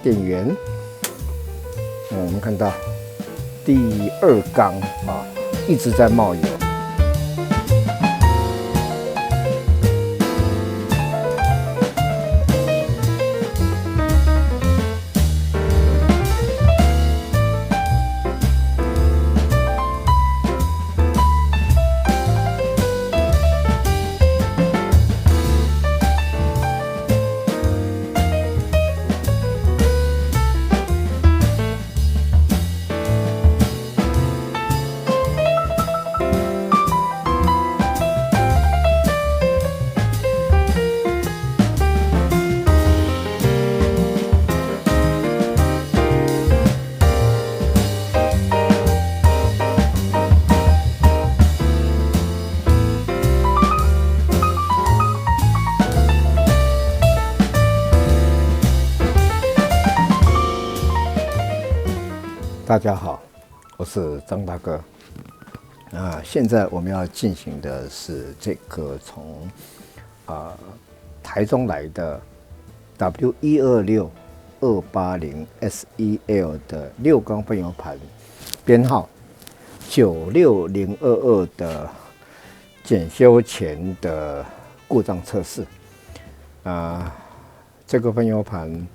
电源。我们看到第2缸一直在冒油。大家好，我是张大哥。现在我们要进行的是这个从台中来的 W126-280SEL 的6缸分油盘，编号96022的检修前的故障测试。这个分油盘。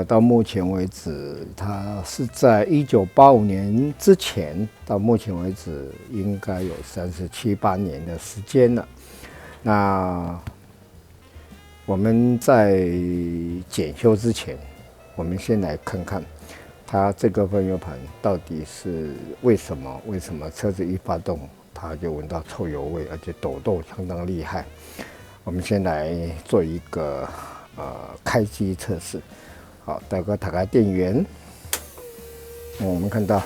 到目前为止，它是在1985年之前，到目前为止应该有37、8年的时间了。那我们在检修之前，我们先来看看它这个分油盘到底是为什么车子一发动，它就闻到臭油味，而且抖动相当厉害。我们先来做一个开机测试。好，大哥打开电源，我们看到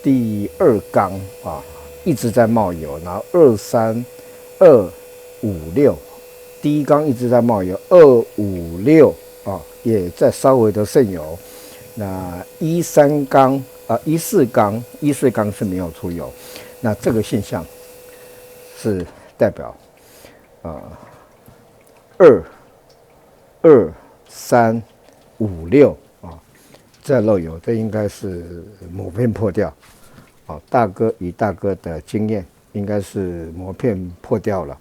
第2缸一直在冒油，然后23256，第1缸一直在冒油，256也在稍微的渗油。那13缸14缸是没有出油，那这个现象是代表22356在漏油，这应该是膜片破掉。以大哥的经验，应该是膜片破掉了。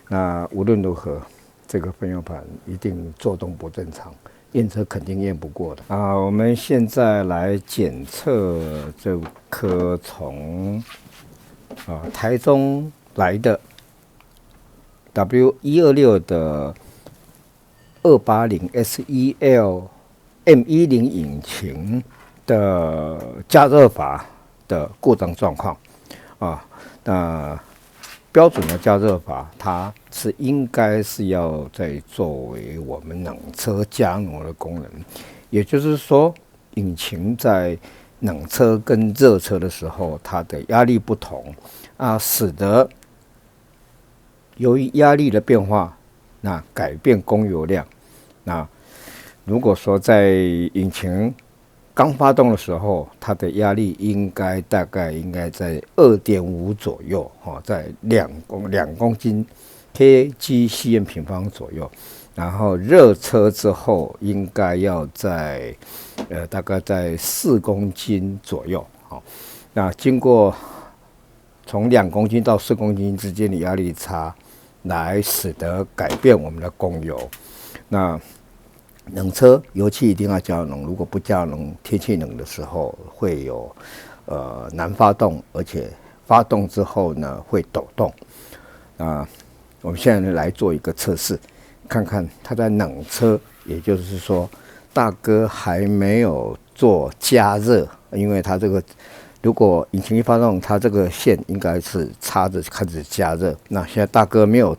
那无论如何，这个分油盘一定作动不正常，验车肯定验不过的。我们现在来检测这颗从台中来的 W126的280SEL M10引擎的加热阀的故障状况那标准的加热阀，它是应该是要在作为我们冷车加浓的功能，也就是说，引擎在冷车跟热车的时候，它的压力不同使得由于压力的变化，那改变供油量。那如果说在引擎刚发动的时候，它的压力大概应该在 2.5 左右，在2公斤 kg/cm 平方左右。然后热车之后，应该要在大概在4公斤左右。那经过从2公斤到4公斤之间的压力差，来使得改变我们的供油。那冷车油气一定要加浓，如果不加浓，天气冷的时候会有难发动，而且发动之后呢会抖动。我们现在来做一个测试，看看它在冷车，也就是说大哥还没有做加热，因为它这个如果引擎一发动，它这个线应该是插着开始加热。那现在大哥没有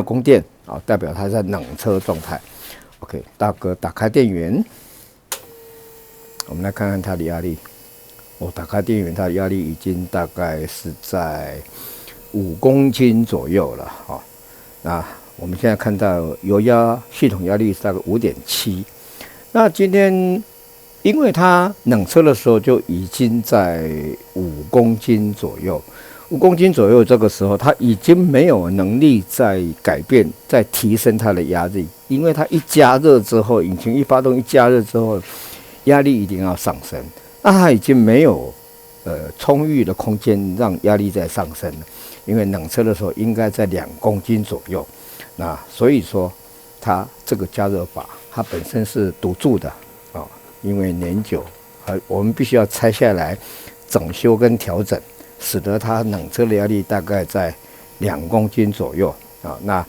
供电代表它在冷车状态。OK， 大哥打开电源，我们来看看它的压力。打开电源，它的压力已经大概是在5公斤左右了。那我们现在看到油压系统压力是大概 5.7。那今天因为它冷车的时候就已经在5公斤左右， 5公斤左右，这个时候它已经没有能力再改变、再提升它的压力，因为它一加热之后，引擎一发动一加热之后，压力一定要上升，那它已经没有充裕的空间让压力再上升了，因为冷车的时候应该在2公斤左右，那所以说它这个加热阀它本身是堵住的啊，因为年久，我们必须要拆下来整修跟调整。使得它冷车的压力大概在2公斤左右啊。那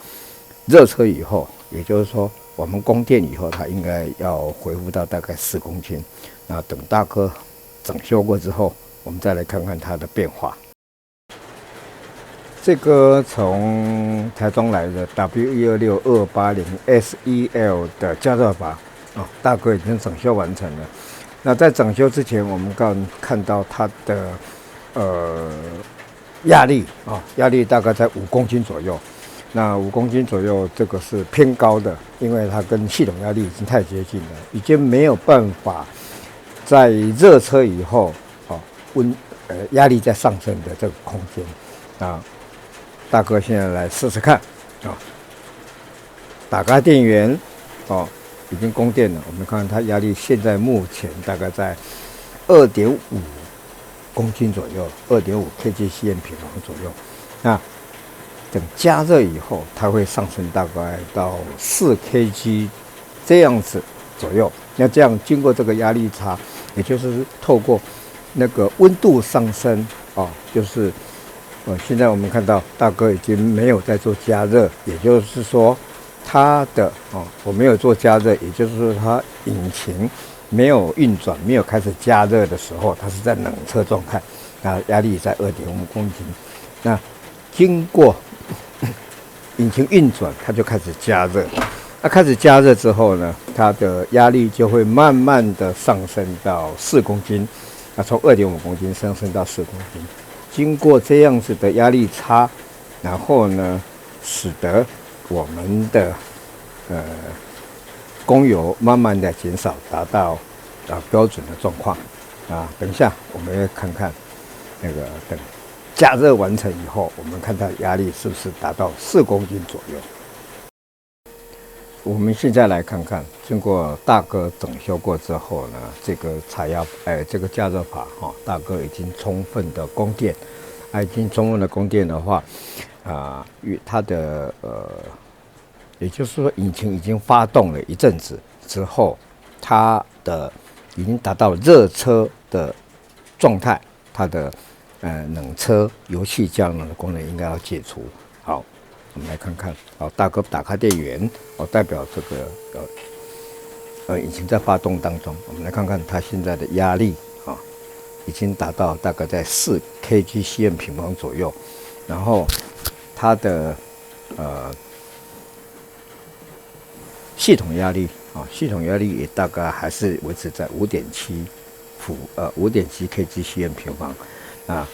热车以后，也就是说我们供电以后，它应该要恢复到大概4公斤。那等大哥整修过之后，我们再来看看它的变化。这个从台中来的 W126-280 SEL 的加热阀啊，大哥已经整修完成了。那在整修之前，我们刚看到它的压力啊，压力大概在5公斤左右。那5公斤左右，这个是偏高的，因为它跟系统压力已经太接近了，已经没有办法在热车以后啊压力在上升的这个空间啊。大哥现在来试试看啊，打开电源哦，已经供电了。我们看它压力现在目前大概在2.5公斤左右，2.5 kgcm 平方左右。那等加热以后，它会上升大概到4 kg 这样子左右。那这样经过这个压力差，也就是透过那个温度上升啊，就是现在我们看到大哥已经没有在做加热，也就是说它的我没有做加热，也就是说它引擎没有运转、没有开始加热的时候，它是在冷车状态，那压力在2.5公斤。那经过引擎运转，它就开始加热。那开始加热之后呢，它的压力就会慢慢的上升到4公斤，那从2.5公斤上升到4公斤。经过这样子的压力差，然后呢，使得我们的供油慢慢的减少，达到标准的状况啊。等一下我们要看看那个等加热完成以后，我们看它压力是不是达到4公斤左右。我们现在来看看，经过大哥整修过之后呢，这个这个加热阀大哥已经充分的供电，已经充分的供电的话，与它的也就是说，引擎已经发动了一阵子之后，它的已经达到热车的状态，它的冷车油气降冷的功能应该要解除。好，我们来看看。好，大哥打开电源，代表这个引擎在发动当中。我们来看看它现在的压力已经达到大概在4 kgcm 平方左右，然后它的系统压力系统压力也大概还是维持在5.7 kgcm 平方啊，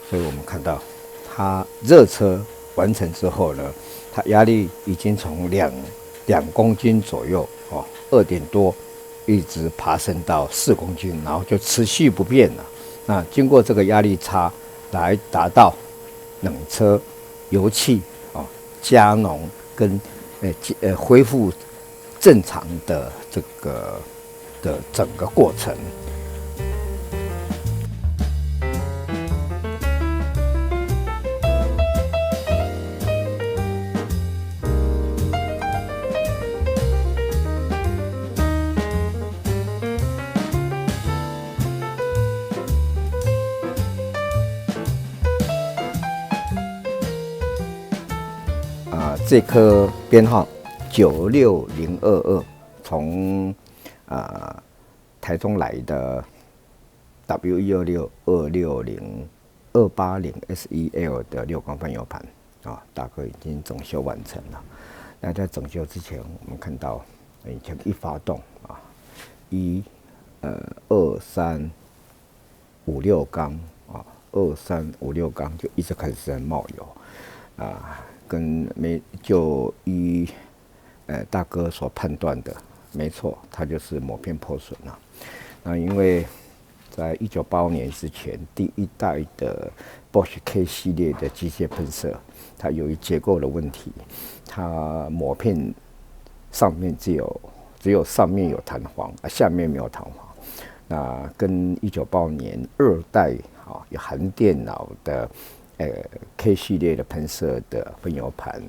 所以我们看到它热车完成之后呢，它压力已经从2公斤左右2点多一直爬升到4公斤，然后就持续不变了。那经过这个压力差来达到冷车油气加浓跟恢复正常的这个的整个过程。这颗编号96022，从台中来的 W126-280 SEL 的6缸翻油盘大哥已经整修完成了。那在整修之前，我们看到引擎一发动1、2、3、5、6缸2、3、5、6缸就一直开始在冒油跟大哥所判断的没错，它就是膜片破损了。那因为在1985年之前，第一代的 Bosch K 系列的机械喷射，它由于结构的问题，它膜片上面只有上面有弹簧，下面没有弹簧。那跟1985年2代有含电脑的K 系列的喷射的分油盘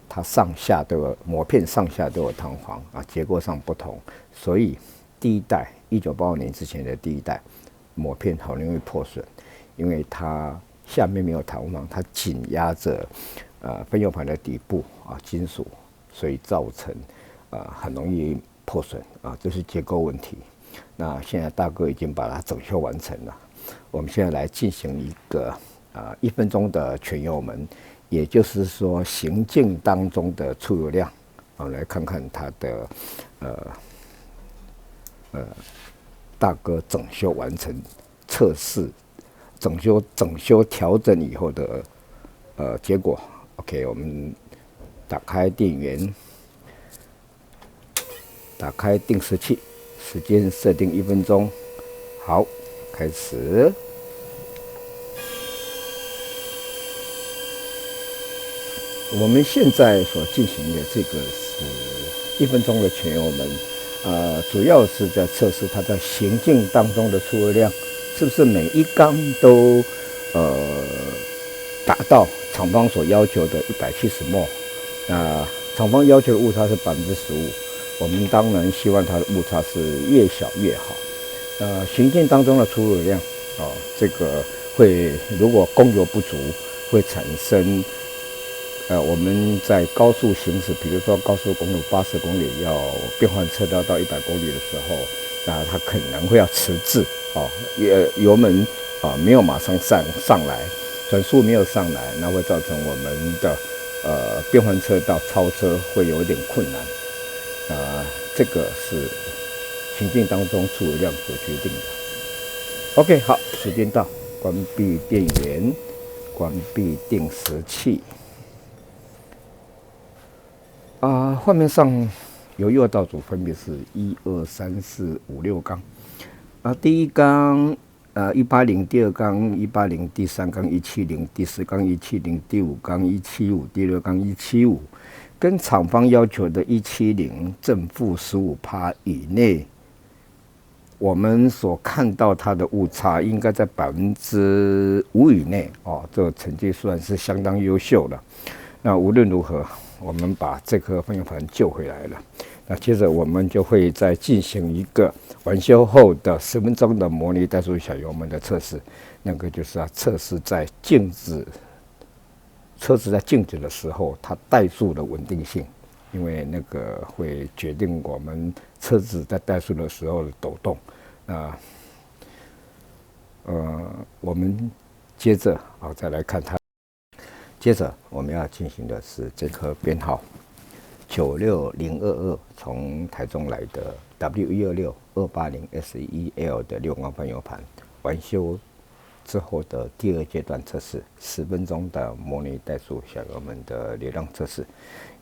它上下都有膜片，上下都有弹簧结构上不同，所以第一代1985年之前的第一代膜片很容易破损，因为它下面没有弹簧，它紧压着分油盘的底部金属，所以造成很容易破损这是结构问题。那现在大哥已经把它整修完成了，我们现在来进行一个1分钟的全油门，也就是说行进当中的出油量，来看看它的大哥整修完成测试，整修调整以后的结果。OK， 我们打开电源，打开定时器，时间设定1分钟。好，开始。我们现在所进行的这个是1分钟的全油门，主要是在测试它在行进当中的出油量是不是每一缸都达到厂方所要求的170 mol。厂方要求的误差是15%，我们当然希望它的误差是越小越好。行进当中的出油量这个会如果供油不足，会产生我们在高速行驶，比如说高速公路80公里要变换车道到100公里的时候，那它可能会要迟滞油门没有马上上来，转速没有上来，那会造成我们的变换车道超车会有一点困难。这个是行进当中出油量所决定的。OK， 好，时间到，关闭电源，关闭定时器。画面上由右到左分别是1、2、3、4、5、6缸。第一缸180，第二缸180，第三缸170，第四缸170，第五缸175，第六缸175，跟厂方要求的170正负15%以内。我们所看到它的误差应该在5%以内这个成绩算是相当优秀了。那无论如何，我们把这颗分油盘救回来了。那接着我们就会再进行一个完修后的10分钟的模拟怠速小油门的测试，那个就是测试在车子在静止的时候，它怠速的稳定性，因为那个会决定我们车子在怠速的时候的抖动。我们接着再来看它。接着我们要进行的是这颗编号96022从台中来的 W126 280 SEL 的6缸分油盘完修之后的第二阶段测试，10分钟的模拟怠速小油门的流量测试。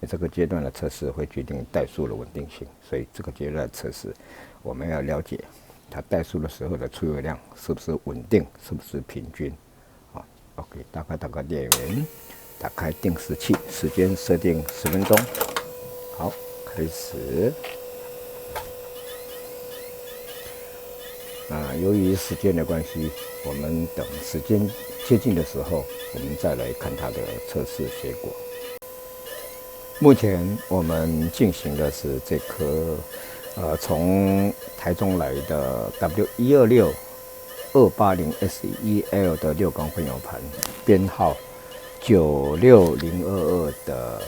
这个阶段的测试会决定怠速的稳定性，所以这个阶段的测试我们要了解它怠速的时候的出油量是不是稳定，是不是平均。OK， 打开电源，打开定时器，时间设定10分钟。好，开始。由于时间的关系，我们等时间接近的时候，我们再来看它的测试结果。目前我们进行的是这颗从台中来的 W126 280 SEL 的6缸分油盘，编号96022的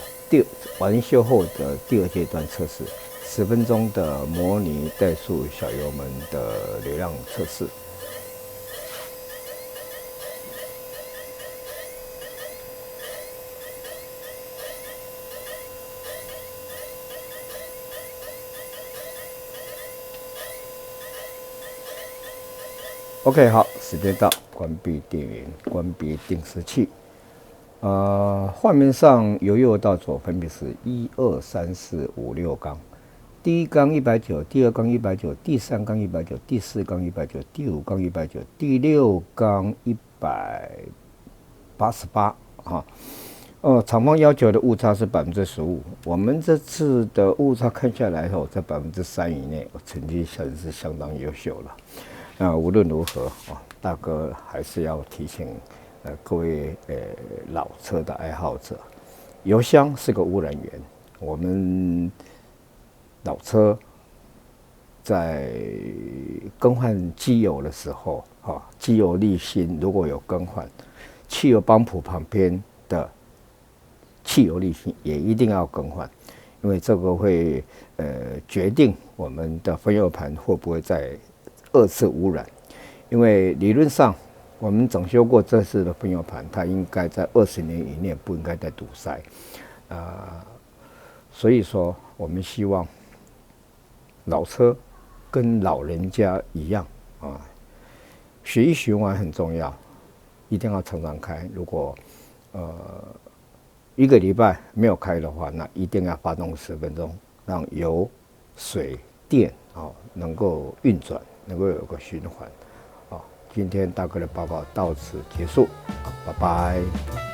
完修后的第二阶段测试，10分钟的模拟怠速小油门的流量测试。OK， 好，时间到，关闭电源，关闭定时器。画面上由右到左分别是1、2、3、4、5、6缸。第1缸190，第2缸190，第3缸190，第4缸190，第5缸190，第6缸188啊。厂方要求的误差是15%，我们这次的误差看下来后，在3%以内，成绩算是相当优秀了。无论如何大哥还是要提醒各位老车的爱好者，油箱是个污染源。我们老车在更换机油的时候，机油滤芯如果有更换，汽油帮浦旁边的汽油滤芯也一定要更换，因为这个会决定我们的分油盘会不会再2次污染。因为理论上我们整修过这次的分油盘，它应该在20年以内不应该再堵塞。所以说我们希望老车跟老人家一样血液循环很重要，一定要常常开。如果1个礼拜没有开的话，那一定要发动10分钟，让油、水、电能够运转，能够有个循环。今天大哥的报告到此结束，拜拜。